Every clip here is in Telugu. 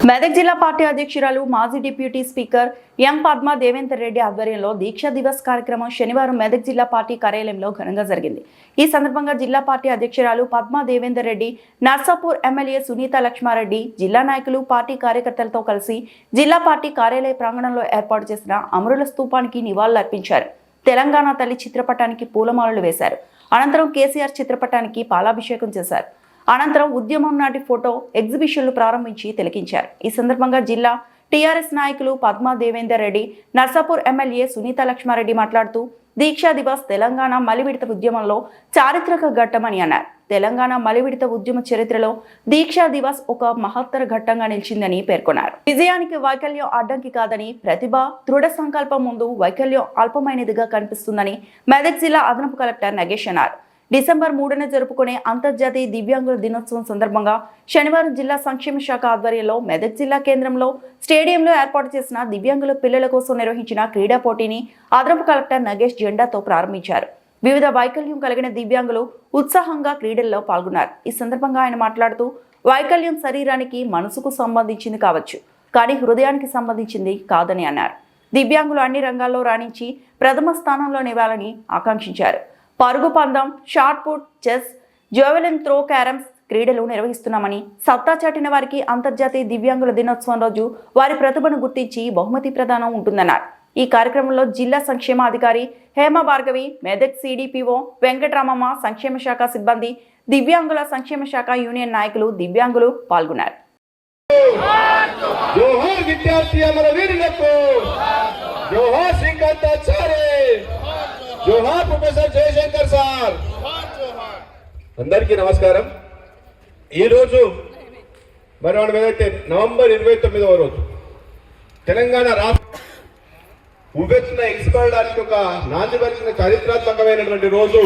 మెదక్ జిల్లా పార్టీ అధ్యక్షురాలు మాజీ డిప్యూటీ స్పీకర్ ఎం పద్మా దేవేందర్ రెడ్డి ఆధ్వర్యంలో దీక్షా దివస్ కార్యక్రమం శనివారం మెదక్ జిల్లా పార్టీ కార్యాలయంలో ఘనంగా జరిగింది. ఈ సందర్భంగా జిల్లా పార్టీ అధ్యక్షురాలు పద్మా దేవేందర్ రెడ్డి, నర్సాపూర్ ఎమ్మెల్యే సునీత లక్ష్మారెడ్డి, జిల్లా నాయకులు, పార్టీ కార్యకర్తలతో కలిసి జిల్లా పార్టీ కార్యాలయ ప్రాంగణంలో ఏర్పాటు చేసిన అమరుల స్తూపానికి నివాళులర్పించారు. తెలంగాణ తల్లి చిత్రపటానికి పూలమాలలు వేశారు. అనంతరం కేసీఆర్ చిత్రపటానికి పాలాభిషేకం చేశారు. అనంతరం ఉద్యమం నాటి ఫోటో ఎగ్జిబిషన్లు ప్రారంభించి తిలకించారు. ఈ సందర్భంగా జిల్లా టీఆర్ఎస్ నాయకులు పద్మా దేవేందర్ రెడ్డి, నర్సాపూర్ ఎమ్మెల్యే సునీత లక్ష్మారెడ్డి మాట్లాడుతూ దీక్షా దివస్ తెలంగాణ మలివిడత ఉద్యమంలో చారిత్రక ఘట్టమని అన్నారు. తెలంగాణ మలివిడత ఉద్యమ చరిత్రలో దీక్షా దివస్ ఒక మహత్తర ఘట్టంగా నిలిచిందని పేర్కొన్నారు. విజయానికి వైకల్యం అడ్డంకి కాదని, ప్రతిభ దృఢ సంకల్పం ముందు వైకల్యం అల్పమైనదిగా కనిపిస్తుందని మెదక్ జిల్లా అదనపు కలెక్టర్ నగేష్ అన్నారు. డిసెంబర్ 3న జరుపుకునే అంతర్జాతీయ దివ్యాంగుల దినోత్సవం సందర్భంగా శనివారం జిల్లా సంక్షేమ శాఖ ఆధ్వర్యంలో మెదక్ జిల్లా కేంద్రంలో స్టేడియంలో ఏర్పాటు చేసిన దివ్యాంగుల పిల్లల కోసం నిర్వహించిన క్రీడా పోటీని అదనపు కలెక్టర్ నగేష్ జెండాతో ప్రారంభించారు. వివిధ వైకల్యం కలిగిన దివ్యాంగులు ఉత్సాహంగా క్రీడల్లో పాల్గొన్నారు. ఈ సందర్భంగా ఆయన మాట్లాడుతూ వైకల్యం శరీరానికి, మనసుకు సంబంధించింది కావచ్చు, కానీ హృదయానికి సంబంధించింది కాదని అన్నారు. దివ్యాంగులు అన్ని రంగాల్లో రాణించి ప్రథమ స్థానంలో నివాలని ఆకాంక్షించారు. పరుగు పందెం, short put, chess, javelin throw, carroms క్రీడలు నిర్వహిస్తున్నామని, సత్తా చాటిన వారికి అంతర్జాతీయ దివ్యాంగుల దినోత్సవం రోజు వారి ప్రతిభను గుర్తించి బహుమతి ప్రదానం ఉంటుందన్నారు. ఈ కార్యక్రమంలో జిల్లా సంక్షేమ అధికారి హేమ భార్గవి, మెదక్ సిడిపిఓ వెంకటరామమ్మ, సంక్షేమ శాఖ సిబ్బంది, దివ్యాంగుల సంక్షేమ శాఖ యూనియన్ నాయకులు, దివ్యాంగులు పాల్గొన్నారు. జోహార్ ప్రొఫెసర్ జయశంకర్ సార్. అందరికీ నమస్కారం. ఈరోజు మరి మనం ఏదైతే నవంబర్ 29వ రోజు తెలంగాణ రాష్ట్ర ఉవ్వెత్తున ఎగిసిపడడానికి ఒక నాంది పలికిన చారిత్రాత్మకమైనటువంటి రోజు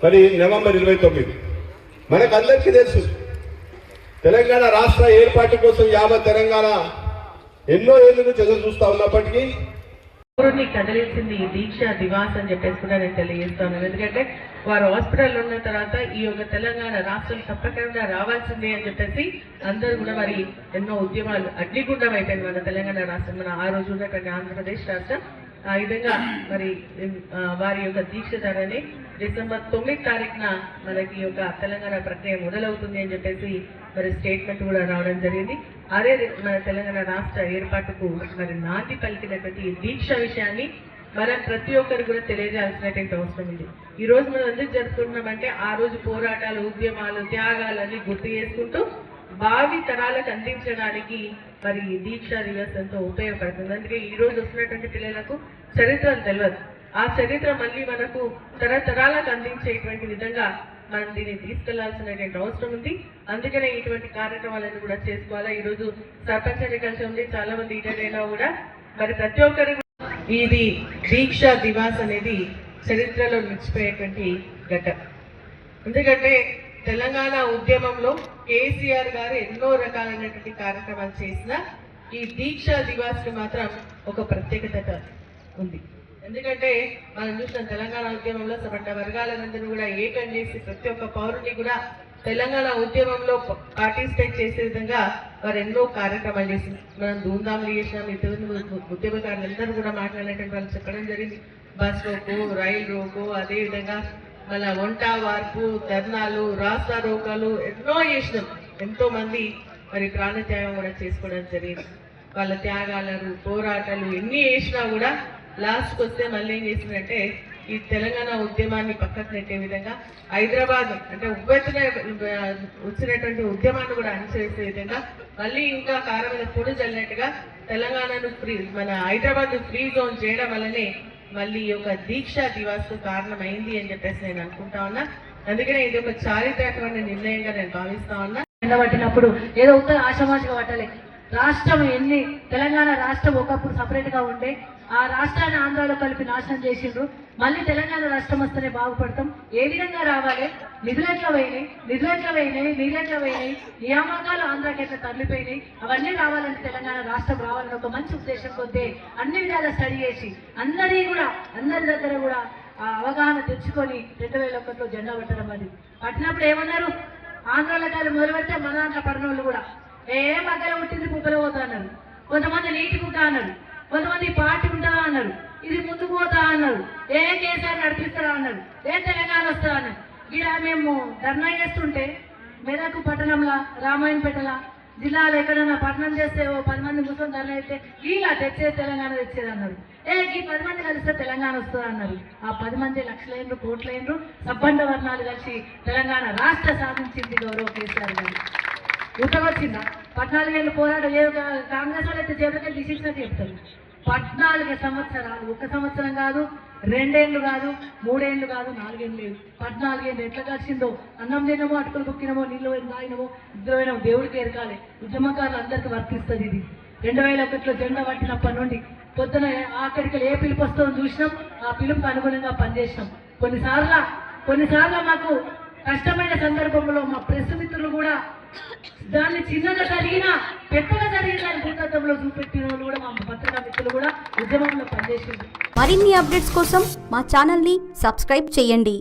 మరి నవంబర్ 29. మనకందరికీ తెలుసు, తెలంగాణ రాష్ట్ర ఏర్పాటు కోసం యావత్ తెలంగాణ ఎన్నో ఏళ్ళ నుంచి ఎదురు చూస్తా ఉన్నప్పటికీ కదిలించింది ఈ దీక్షా దివాస్ అని చెప్పేసి కూడా నేను తెలియజేస్తాను. ఎందుకంటే వారు హాస్పిటల్ ఉన్న తర్వాత ఈ యొక్క తెలంగాణ రాష్ట్రం తప్పకుండా రావాల్సిందే అని చెప్పేసి అందరూ కూడా మరి ఎన్నో ఉద్యమాలు అగ్నిగుండం అయిపోయింది మన తెలంగాణ రాష్ట్రం, మన ఆ రోజు ఉన్నటువంటి ఆంధ్రప్రదేశ్ రాష్ట్రం. ఆ విధంగా మరి వారి యొక్క దీక్ష ధరని డిసెంబర్ 9వ మనకి యొక్క తెలంగాణ ప్రక్రియ మొదలవుతుంది అని చెప్పేసి మరి స్టేట్మెంట్ కూడా రావడం జరిగింది. అదే మన తెలంగాణ రాష్ట్ర ఏర్పాటుకు మరి నాంది పలికినటువంటి దీక్ష విషయాన్ని మనం ప్రతి ఒక్కరు కూడా తెలియజేయాల్సినటువంటి అవసరం ఉంది. ఈ రోజు మనం ఎందుకు జరుపుకుంటున్నామంటే ఆ రోజు పోరాటాలు, ఉద్యమాలు, త్యాగాలన్నీ గుర్తు చేసుకుంటూ భావి తరాలకు అందించడానికి మరి దీక్షా దివస్ ఎంతో ఉపయోగపడుతుంది. అందుకే ఈ రోజు వస్తున్నటువంటి పిల్లలకు చరిత్రలు తెలియదు. ఆ చరిత్ర మళ్ళీ మనకు తరతరాలకు అందించేటువంటి విధంగా మనం దీన్ని తీసుకెళ్లాల్సినటువంటి అవసరం ఉంది. అందుకనే ఇటువంటి కార్యక్రమాలను కూడా చేసుకోవాలా. ఈ రోజు సర్పంచ్ ఎన్నికలు ఉంది, చాలా మంది ఇటైనా కూడా మరి ప్రతి ఒక్కరు ఇది దీక్షా దివాస్ అనేది చరిత్రలో నిలిచిపోయేటువంటి ఘట్టం. ఎందుకంటే తెలంగాణ ఉద్యమంలో కేసీఆర్ గారు ఎన్నో రకాలైనటువంటి కార్యక్రమాలు చేసిన ఈ దీక్షా దివాస్ కి మాత్రం ఒక ప్రత్యేకత ఉంది. ఎందుకంటే మనం చూసిన తెలంగాణ ఉద్యమంలో సపట్ట వర్గాలందరూ కూడా ఏకం చేసి ప్రతి ఒక్క పౌరుని కూడా తెలంగాణ ఉద్యమంలో పార్టిసిపేట్ చేసే విధంగా వారు ఎన్నో కార్యక్రమాలు చేసింది. మనం ధూమ్ధాములు చేసినాం. ఇతరులు ఉద్యమకారులందరూ కూడా మాట్లాడేటువంటి వాళ్ళు చెప్పడం జరిగింది. బస్ రోకో, రైలు రోకో, అదేవిధంగా మళ్ళీ వంట వార్పు, ధర్నాలు, రాస్తా రోకాలు ఎన్నో చేసినాం. ఎంతో మంది మరి ప్రాణత్యాగం కూడా చేసుకోవడం జరిగింది. వాళ్ళ త్యాగాలను, పోరాటాలు ఎన్ని చేసినా కూడా లాస్ట్కి వస్తే మళ్ళీ ఏం చేసిందంటే ఈ తెలంగాణ ఉద్యమాన్ని పక్కకు నెట్టే విధంగా హైదరాబాద్ అంటే ఉవ్వెత్తున వచ్చినటువంటి ఉద్యమాన్ని కూడా అణిచివేసే విధంగా మళ్ళీ ఇంకా కారం మీద పొడి చల్లినట్టుగా తెలంగాణను మన హైదరాబాద్ ఫ్రీ జోన్ చేయడం వల్లనే మళ్ళీ ఈ యొక్క దీక్షా దివాస్ కారణమైంది అని చెప్పేసి నేను అనుకుంటా ఉన్నా. అందుకనే ఇది ఒక చారిత్రాత్మక నిర్ణయంగా నేను భావిస్తా ఉన్నా. పట్టినప్పుడు ఏదో ఉత్తర ఆషామాషిగా పట్టాలి. రాష్ట్రం తెలంగాణ రాష్ట్రం ఒకప్పుడు సపరేట్ గా ఉండే ఆ రాష్ట్రాన్ని ఆంధ్రాలో కలిపి నాశనం చేసిండ్రు. మళ్ళీ తెలంగాణ రాష్ట్రం వస్తేనే బాగుపడతాం. ఏ విధంగా రావాలి? నిధులెట్లా పోయినాయి, నియామకాలు ఆంధ్రాకి ఎట్లా తరలిపోయినాయి, అవన్నీ రావాలంటే తెలంగాణ రాష్ట్రం రావాలని ఒక మంచి ఉద్దేశం కొద్ది అన్ని విధాలా స్టడీ చేసి అందరి దగ్గర కూడా ఆ అవగాహన తెచ్చుకొని 2001లో జెండా పట్టడం. అది పట్టినప్పుడు ఏమన్నారు? ఆంధ్రాలో కాదు మొదలు పెడితే మన దాంట్లో పడిన వాళ్ళు కూడా మగ్గలో పుట్టింది బుగ్గలో పోతా అన్నారు, కొంతమంది నీటి బుగ్గ అన్నారు, కొంతమంది పార్టీ ఉంటుందా అన్నారు, ఇది ముందుకు పోతా అన్నారు, కేసీఆర్ నడిపిస్తారా అన్నారు, తెలంగాణ వస్తా అన్నారు. ఇక్కడ మేము ధర్నా చేస్తుంటే మెదక్ పట్టణంలో రామాయణపేటల జిల్లాలో ఎక్కడన్నా పట్టణం చేస్తే 10 మంది కూర్చొని ధర్నా అయితే ఇలా తెచ్చే తెలంగాణ తెచ్చేది అన్నారు. ఈ 10 మంది కలిస్తే తెలంగాణ వస్తుంది అన్నారు. ఆ 10 మంది లక్షలైనరు కోట్లైనరు సబ్బండ వర్ణాలు కలిసి తెలంగాణ రాష్ట్ర సాధించింది గౌరవ కేసీఆర్ గారు. ఉత్తవచ్చిందా 14 ఏళ్ళు పోరాటం కాంగ్రెస్ వాళ్ళు అయితే చేపలకి తీసేసినట్టు చెప్తారు. 14 సంవత్సరాలు, 1 సంవత్సరం కాదు, 2 ఏళ్ళు కాదు, 3 ఏళ్ళు కాదు, 4 ఏళ్ళు లేవు, 14 ఏళ్ళు ఎట్లా కలిసిందో. అన్నం తినమో, అటుకులు బుక్కినమో, నీళ్ళు తాగినమో, నిద్రపోయినమో దేవుడికి ఎరకాలి. ఉద్యమకారులు అందరికీ వర్తిస్తుంది ఇది. 2001లో జెండా పట్టినప్పటి నుండి పొద్దున ఆఖరికి ఏ పిలుపు వస్తుందో చూసినాం, ఆ పిలుపుకు అనుగుణంగా పనిచేసినాం. కొన్నిసార్లు మాకు కష్టమైన సందర్భంలో మా ప్రెస్ మిత్రులు కూడా దాన్ని చిన్నగా జరిగినా పెద్దగా జరిగిన భూతత్వంలో చూపెట్టిన వాళ్ళు కూడా మా పత్రికా మిత్రులు కూడా ఉద్యమంలో పనిచేసింది. మరిన్ని అప్డేట్స్ కోసం మా ఛానల్ని సబ్స్క్రైబ్ చేయండి.